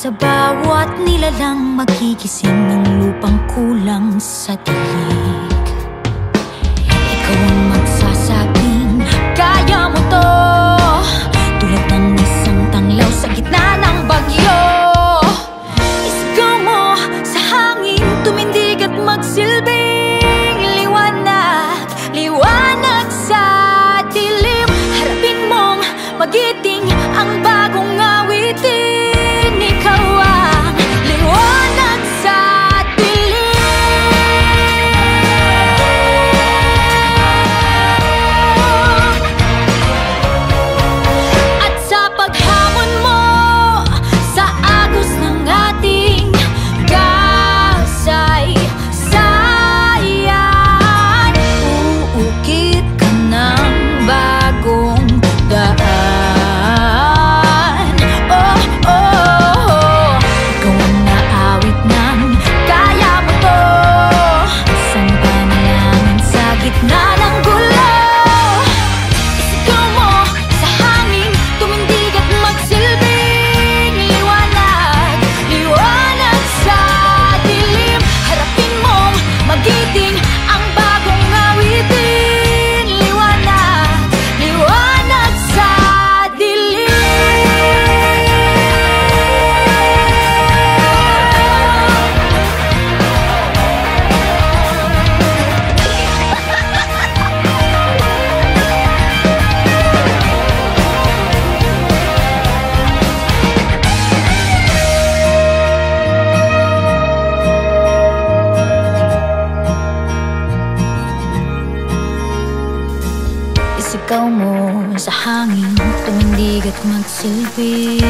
Sa bawat nilalang magigising ng lupang kulang sa dilig. Ikaw ang magsasabing kaya mo to, tulad ng isang tanglaw sa gitna ng bagyo. Isigaw mo sa hangin, tumindig at magsilbing liwanag, liwanag sa dilim. Harapin mong magiting ang bagong awitin. Isigaw mo sa hangin, tumindig at magsilbi.